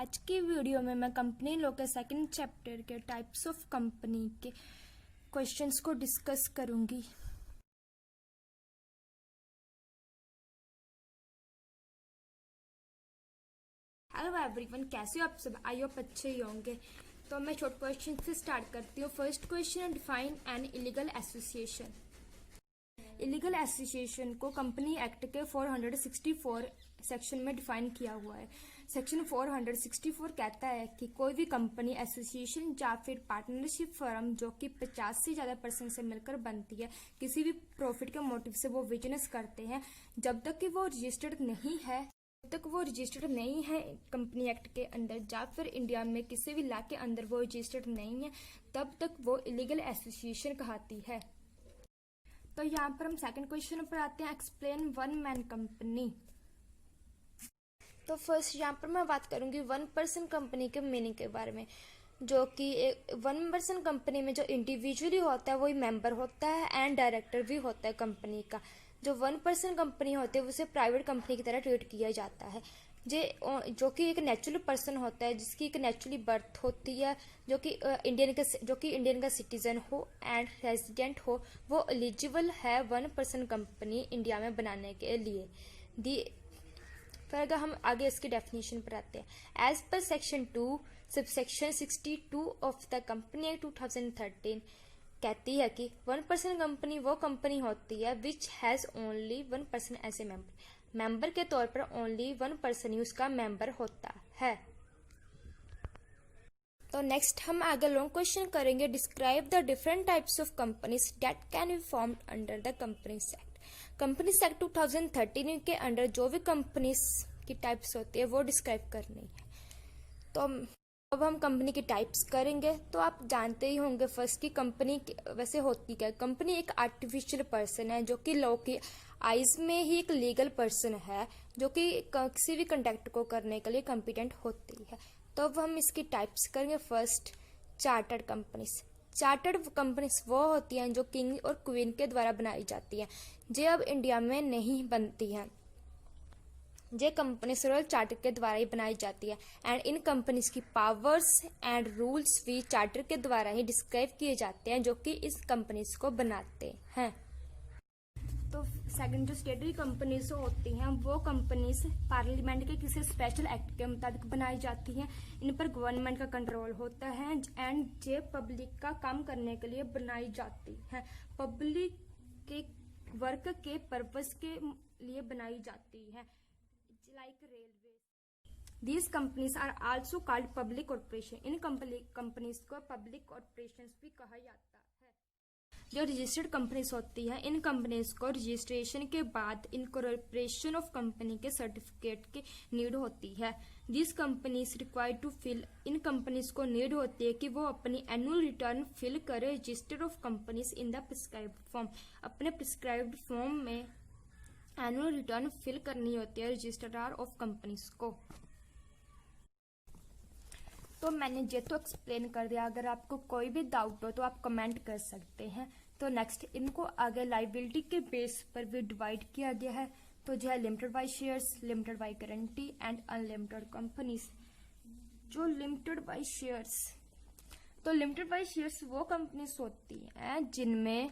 आज की वीडियो में मैं कंपनी लॉ के सेकंड चैप्टर के टाइप्स ऑफ कंपनी के क्वेश्चंस को डिस्कस करूंगी। हेलो एवरीवन, कैसे हो आप सब? आई होप अच्छे ही होंगे। तो मैं शॉर्ट क्वेश्चन से स्टार्ट करती हूँ। First question, define an illegal association. Illegal association को कंपनी एक्ट के 464 सेक्शन में डिफाइन किया हुआ है। सेक्शन 464 कहता है कि कोई भी कंपनी, एसोसिएशन या फिर पार्टनरशिप फर्म जो कि 50 से ज़्यादा पर्सन से मिलकर बनती है, किसी भी प्रॉफिट के मोटिव से वो बिजनेस करते हैं, जब तक कि वो रजिस्टर्ड नहीं है कंपनी एक्ट के अंदर या फिर इंडिया में किसी भी लॉ के अंदर वो रजिस्टर्ड नहीं है, तब तक वो इलीगल एसोसिएशन कहलाती है। तो यहाँ पर हम सेकंड क्वेश्चन पर आते हैं, एक्सप्लेन वन मैन कंपनी। तो फर्स्ट यहाँ पर मैं बात करूंगी वन पर्सन कंपनी के मीनिंग के बारे में, जो कि एक वन पर्सन कंपनी में जो इंडिविजुअली होता है वही मेंबर होता है एंड डायरेक्टर भी होता है कंपनी का। जो वन पर्सन कंपनी होती है उसे प्राइवेट कंपनी की तरह ट्रीट किया जाता है। जो कि एक नेचुरल पर्सन होता है, जिसकी एक नेचुरली बर्थ होती है, जो कि इंडियन का सिटीजन हो एंड रेजिडेंट हो, वो एलिजिबल है वन पर्सन कंपनी इंडिया में बनाने के लिए। फिर अगर हम आगे इसकी डेफिनेशन पर आते हैं, as per section 2 subsection 62 of the company act 2013 कहती है कि वन पर्सन कंपनी वो कंपनी होती है which has only one person as a member के तौर पर ओनली वन पर्सन ही उसका मेंबर होता है। तो नेक्स्ट हम आगे लॉन्ग क्वेश्चन करेंगे, describe the different types of companies that can be formed under the companies act. Companies act 2013 के अंडर जो भी कंपनीज की टाइप्स होती है वो डिस्क्राइब करनी है। तो अब हम कंपनी की टाइप्स करेंगे। तो आप जानते ही होंगे फर्स्ट की कंपनी वैसे होती क्या है। कंपनी एक आर्टिफिशियल पर्सन है जो कि लॉ की आइज में ही एक लीगल पर्सन है, जो कि किसी भी कंडक्ट को करने के लिए कॉम्पिटेंट होती है। तो अब हम इसकी टाइप्स करेंगे। First, chartered companies. Chartered companies वो होती हैं जो किंग और क्वीन के द्वारा बनाई जाती हैं, जो अब इंडिया में नहीं बनती हैं। ये कंपनी रॉयल चार्टर के द्वारा ही बनाई जाती है एंड इन कंपनीज की पावर्स एंड रूल्स भी चार्टर के द्वारा ही डिस्क्राइब किए जाते हैं, जो कि इस कंपनीज को बनाते हैं। तो सेकंड, जो स्टेटरी कंपनीज होती हैं वो कंपनीज पार्लियामेंट के किसी स्पेशल एक्ट के मुताबिक बनाई जाती हैं। इन पर गवर्नमेंट का कंट्रोल होता है एंड ये पब्लिक का काम करने के लिए बनाई जाती हैं। पब्लिक के वर्क के पर्पस के लिए बनाई जाती है, like railway. These companies are also called public corporation. इन कंपनीज को पब्लिक कॉर्पोरेशन भी कहा जाता है। जो रजिस्टर्ड कंपनीज होती है, इन कंपनीज को रजिस्ट्रेशन के बाद इनकॉर्पोरेशन ऑफ कंपनी के सर्टिफिकेट की नीड होती है। This companies required to fill. इन कंपनीज को नीड होती है कि वो अपनी एनुअल रिटर्न फिल करे register of companies in the prescribed form. अपने प्रिस्क्राइब्ड फॉर्म में एनुअल रिटर्न फिल करनी होती है रजिस्ट्रार ऑफ कंपनीज को। तो मैंने ये तो एक्सप्लेन कर दिया। अगर आपको कोई भी डाउट हो तो आप कमेंट कर सकते हैं। तो नेक्स्ट, इनको आगे लाइबिलिटी के बेस पर भी डिवाइड किया गया है। तो जो है limited by shares, limited by guarantee and unlimited companies. जो लिमिटेड बाय शेयर्स, तो लिमिटेड बाय शेयर्स वो कंपनीज होती हैं जिनमें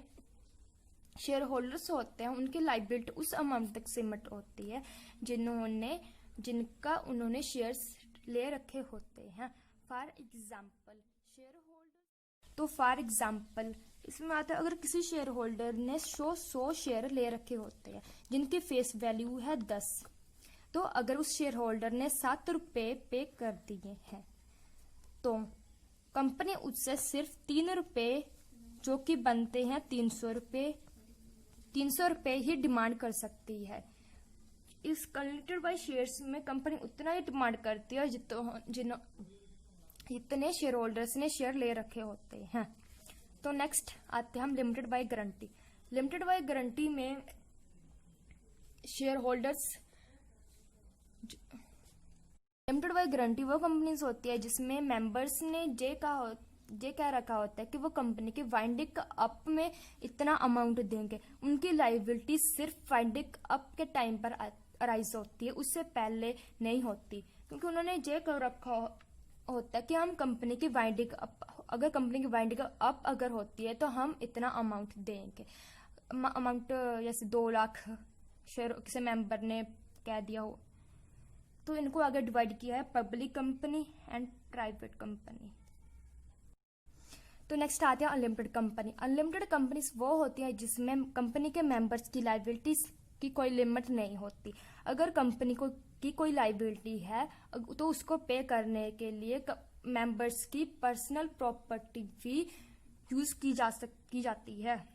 शेयर होल्डर्स होते हैं, उनकी लाइबिलिटी उस अमाउंट तक सीमित होती है जिनका उन्होंने शेयर्स ले रखे होते हैं। फॉर एग्जाम्पल शेयर होल्डर, तो फॉर एग्जाम्पल इसमें आता है अगर किसी शेयर होल्डर ने 100 शेयर ले रखे होते हैं जिनकी फेस वैल्यू है 10, तो अगर उस शेयर होल्डर ने 7 रुपये पे कर दिए हैं तो कंपनी उससे सिर्फ 3 रुपये जो कि बनते हैं 300 रुपये ही डिमांड कर सकती है। इस लिमिटेड बाय शेयर्स में कंपनी उतना ही डिमांड करती है जितने शेयर होल्डर्स ने शेयर ले रखे होते हैं। तो नेक्स्ट आते हैं हम limited by guarantee. Limited by guarantee में shareholders, limited by guarantee वो कंपनीज होती है जिसमें मेंबर्स ने ये कह रखा होता है कि वो कंपनी के वाइंडिंग अप में इतना अमाउंट देंगे। उनकी लाइबिलिटी सिर्फ वाइंडिंग अप के टाइम पर अराइज होती है, उससे पहले नहीं होती। क्योंकि उन्होंने ये कर रखा होता है कि हम कंपनी की वाइंडिंग अप, अगर कंपनी की वाइंडिंग अप अगर होती है तो हम इतना अमाउंट देंगे। अमाउंट जैसे 2 लाख शेयर किसी मेंबर ने कह दिया हो, तो इनको आगे डिवाइड किया है public company and private company. तो नेक्स्ट आते हैं अनलिमिटेड कंपनी। अनलिमिटेड कंपनीज वो होती है जिसमें कंपनी के मेंबर्स की लाइबिलिटीज की कोई लिमिट नहीं होती। अगर कंपनी को की कोई लाइबिलिटी है तो उसको पे करने के लिए मेंबर्स की पर्सनल प्रॉपर्टी भी यूज की जाती है।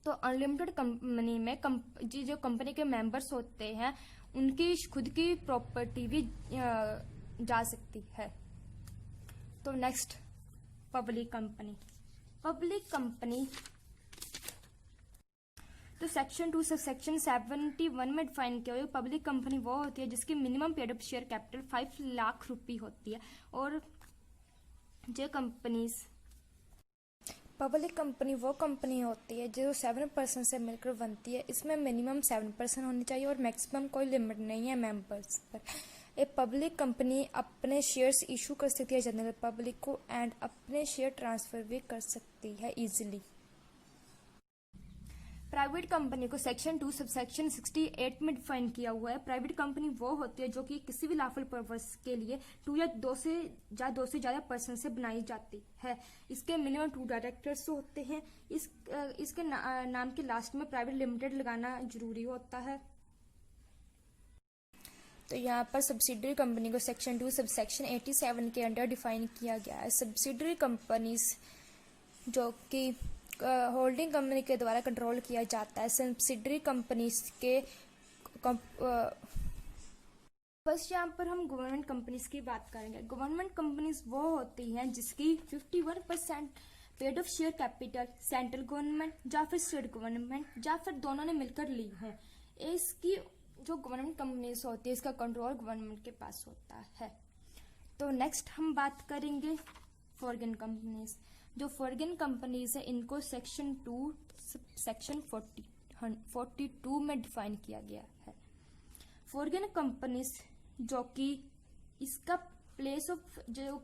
तो अनलिमिटेड कंपनी में जो कंपनी के मेंबर्स होते हैं उनकी खुद की प्रॉपर्टी भी जा सकती है। तो next public company. Public company तो सेक्शन 2 सेक्शन 71 में डिफाइन किया हुआ पब्लिक कंपनी वो होती है जिसकी minimum paid up share capital 5 lakh रुपए होती है। और जो कंपनीज पब्लिक कंपनी वो कंपनी होती है जो 7% से मिलकर बनती है। इसमें मिनिमम 7% होनी चाहिए और मैक्सिमम कोई लिमिट नहीं है मेंबर्स पर। एक पब्लिक कंपनी अपने शेयर्स इशू कर सकती है जनरल पब्लिक को एंड अपने शेयर ट्रांसफर भी कर सकती है इजीली। प्राइवेट कंपनी को सेक्शन 2 सबसेक्शन 68 में डिफाइन किया हुआ है। प्राइवेट कंपनी वो होती है जो कि किसी भी लॉफुल पर्पस के लिए 2 या 2 से ज्यादा पर्सन से बनाई जाती है। इसके मिनिमम 2 डायरेक्टर्स होते हैं। इसके नाम के लास्ट में प्राइवेट लिमिटेड लगाना जरूरी होता है। तो यहाँ पर सब्सिडरी कंपनी को सेक्शन 2 सबसेक्शन 87 के अंडर डिफाइन किया गया है। सब्सिडरी कंपनीज जो कि होल्डिंग कंपनी के द्वारा कंट्रोल किया जाता है। सब्सिडरी कंपनीज के फर्स्ट यहाँ पर हम गवर्नमेंट कंपनीज की बात करेंगे। गवर्नमेंट कंपनीज वो होती हैं जिसकी 51% paid of share capital central government या फिर स्टेट गवर्नमेंट या फिर दोनों ने मिलकर ली है। इसकी जो गवर्नमेंट कंपनीज होती है इसका कंट्रोल गवर्नमेंट के पास होता है। तो नेक्स्ट हम बात करेंगे फॉरेन कंपनीज। जो फॉरेन कंपनीज है इनको सेक्शन 2 सेक्शन 42 में डिफाइन किया गया है। फॉरेन कंपनीज जो कि इसका प्लेस ऑफ जो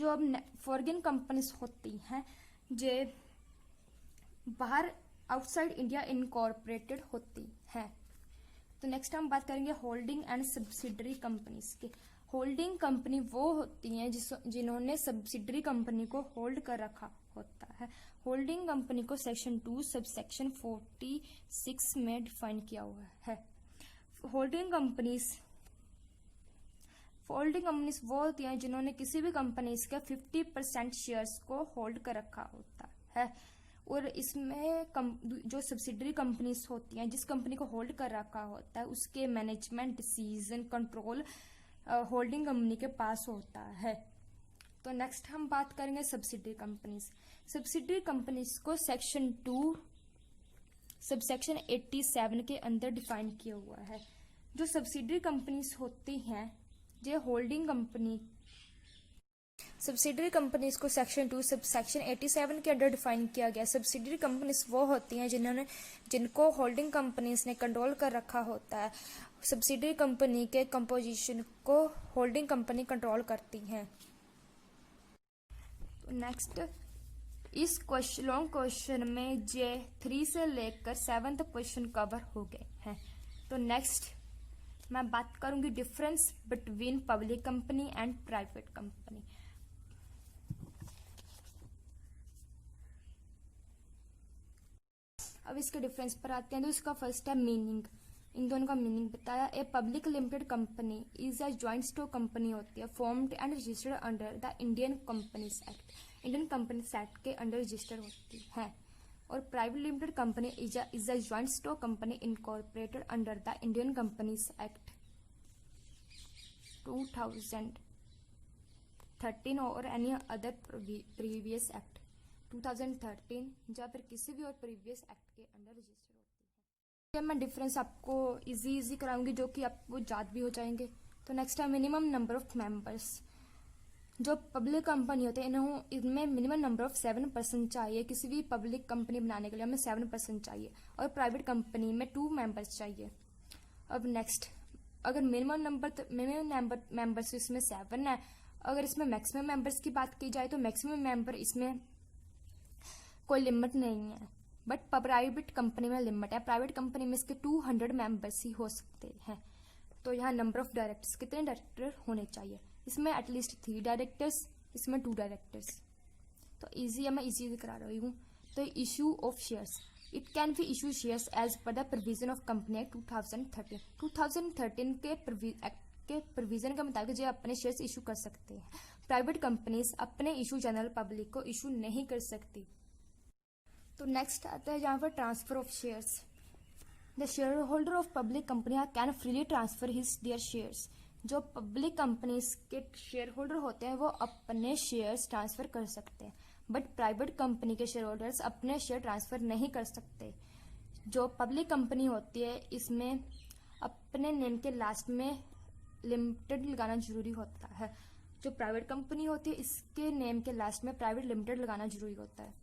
अब फॉरेन कंपनीज होती हैं जो बाहर आउटसाइड इंडिया इनकॉर्पोरेटेड होती हैं। तो नेक्स्ट हम बात करेंगे होल्डिंग एंड सब्सिडरी कंपनीज की। होल्डिंग कंपनी वो होती हैं जिन्होंने सब्सिडरी कंपनी को होल्ड कर रखा होता है। होल्डिंग कंपनी को सेक्शन 2 सबसेक्शन 46 में डिफाइन किया हुआ है। होल्डिंग कंपनीज वो होती हैं जिन्होंने किसी भी कंपनीज के 50% शेयर्स को होल्ड कर रखा होता है। और इसमें जो सब्सिडरी कंपनीज होती हैं जिस कंपनी को होल्ड कर रखा होता है उसके management decision control holding company के पास होता है। तो नेक्स्ट हम बात करेंगे सब्सिडरी कंपनीज। सब्सिडरी कंपनीज को सेक्शन 2 सबसेक्शन 87 के अंदर डिफाइन किया हुआ है। जो सब्सिडरी कंपनीज होती हैं जो होल्डिंग कंपनी सब्सिडरी कंपनीज को सेक्शन 2 सबसेक्शन 87 के अंडर डिफाइन किया गया। सब्सिडरी कंपनीज वो होती हैं जिनको होल्डिंग कंपनीज ने कंट्रोल कर रखा होता है। सब्सिडरी कंपनी के कंपोजिशन को होल्डिंग कंपनी कंट्रोल करती हैं। नेक्स्ट इस लॉन्ग क्वेश्चन में J3 से लेकर 7th क्वेश्चन कवर हो गए हैं। तो नेक्स्ट मैं बात करूंगी difference between public company and private company. अब इसके डिफरेंस पर आते हैं। तो इसका फर्स्ट है मीनिंग। इन दोनों का मीनिंग बताया। A public limited company is a joint stock company होती है formed and registered under the Indian companies act. Indian companies act के अंडर रजिस्टर होती है। और private limited company is a joint stock company incorporated under the Indian companies act 2013 और any other previous act 2013 या फिर किसी भी और प्रीवियस एक्ट के अंडर रजिस्टर होती है। मैं डिफरेंस आपको इजी कराऊंगी जो कि आपको याद भी हो जाएंगे। तो नेक्स्ट है मिनिमम नंबर ऑफ मेंबर्स। जो पब्लिक कंपनी होते हैं इनमें मिनिमम नंबर ऑफ 7% चाहिए। किसी भी पब्लिक कंपनी बनाने के लिए हमें 7% चाहिए और प्राइवेट कंपनी में 2 मेंबर्स चाहिए। अब नेक्स्ट अगर मिनिमम मेंबर्स इसमें 7 है। अगर इसमें मैक्सिमम मेंबर्स की बात की जाए तो मैक्सिमम मेंबर इसमें कोई लिमिट नहीं है, बट प्राइवेट कंपनी में लिमिट है। प्राइवेट कंपनी में इसके 200 मेंबर्स ही हो सकते हैं। तो यहाँ नंबर ऑफ डायरेक्टर्स, कितने डायरेक्टर होने चाहिए, इसमें एटलीस्ट 3 डायरेक्टर्स, इसमें 2 डायरेक्टर्स। तो इजी है, मैं इजी करा रही हूँ। तो issue of shares, it can be issue shares as per the provision of company act 2013 के प्रोविजन के मुताबिक जो अपने शेयर्स इशू कर सकते हैं। प्राइवेट कंपनीज अपने इशू जनरल पब्लिक को इशू नहीं कर सकती। तो नेक्स्ट आता है यहाँ पर transfer of shares. The share holder of public company can freely transfer his there shares. जो पब्लिक कंपनीज के शेयर होल्डर होते हैं वो अपने शेयर्स ट्रांसफर कर सकते हैं, बट प्राइवेट कंपनी के शेयर होल्डर्स अपने शेयर ट्रांसफर नहीं कर सकते। जो पब्लिक कंपनी होती है इसमें अपने नेम के लास्ट में लिमिटेड लगाना जरूरी होता है। जो प्राइवेट कंपनी होती है इसके नेम के लास्ट में प्राइवेट लिमिटेड लगाना जरूरी होता है।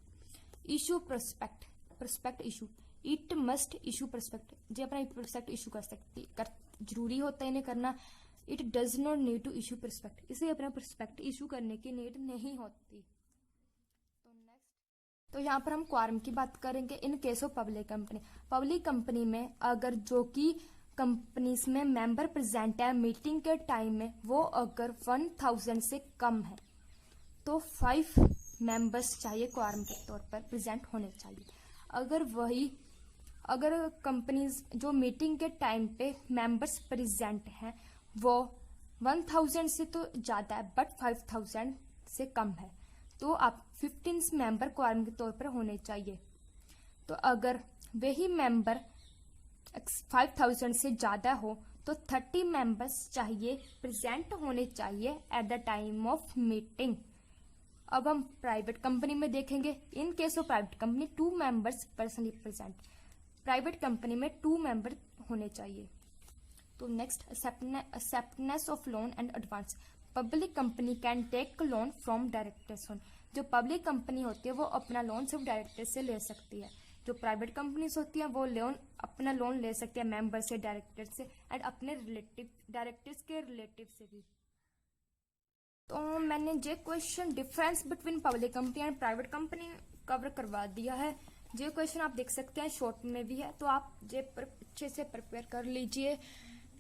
Issue prospect issue, it must issue prospect, जो अपना प्रोस्पेक्ट इशू कर जरूरी होता है इन्हें करना। It does not need to issue prospect, इसे अपना प्रोस्पेक्ट इशू करने की नीड नहीं होती। तो नेक्स्ट, तो यहाँ पर हम क्वारम की बात करेंगे इन केस ऑफ पब्लिक कंपनी में अगर जो कि कंपनीज में मेंबर प्रेजेंट है मीटिंग के टाइम में वो अगर 1000 से कम है तो 5 मेंबर्स चाहिए क्वारम के तौर पर प्रेजेंट होने चाहिए। अगर कंपनीज जो मीटिंग के टाइम पे मेंबर्स प्रेजेंट हैं वो 1000 से तो ज़्यादा है बट 5000 से कम है तो आप 15 मेंबर क्वारम के तौर पर होने चाहिए। तो अगर वही मेंबर 5000 से ज़्यादा हो तो 30 मेंबर्स चाहिए प्रेजेंट होने चाहिए at the time of meeting. अब हम प्राइवेट कंपनी में देखेंगे। In case of private company 2 members personally present, private company में 2 मेंबर होने चाहिए। तो next, acceptance of loan and advance. Public company can take loan from directors. जो public company होती है वो अपना लोन सिर्फ डायरेक्टर से ले सकती है। जो प्राइवेट कंपनीज होती हैं वो अपना लोन ले सकती है मेंबर से, डायरेक्टर से एंड अपने डायरेक्टर्स के रिलेटिव से भी। तो मैंने जो question difference between public company and private company cover करवा दिया है। जो क्वेश्चन आप देख सकते हैं शॉर्ट में भी है, तो आप जे अच्छे से प्रिपेयर कर लीजिए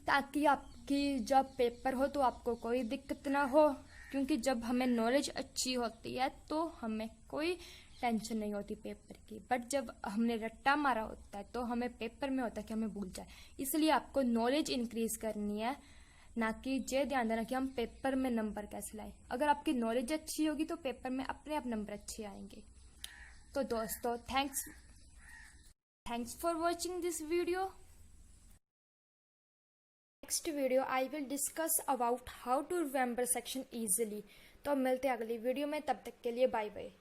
ताकि आपकी जब पेपर हो तो आपको कोई दिक्कत ना हो, क्योंकि जब हमें नॉलेज अच्छी होती है तो हमें कोई टेंशन नहीं होती पेपर की, बट जब हमने रट्टा मारा होता है तो हमें पेपर में होता है कि हमें भूल जाए। इसलिए आपको नॉलेज इंक्रीज करनी है, ना कि ये ध्यान देना कि हम पेपर में नंबर कैसे लाएं। अगर आपकी नॉलेज अच्छी होगी तो पेपर में अपने आप नंबर अच्छे आएंगे। तो दोस्तों thanks for watching this video. Next video I will discuss about how to remember section easily. तो मिलते हैं अगली वीडियो में, तब तक के लिए बाय बाय।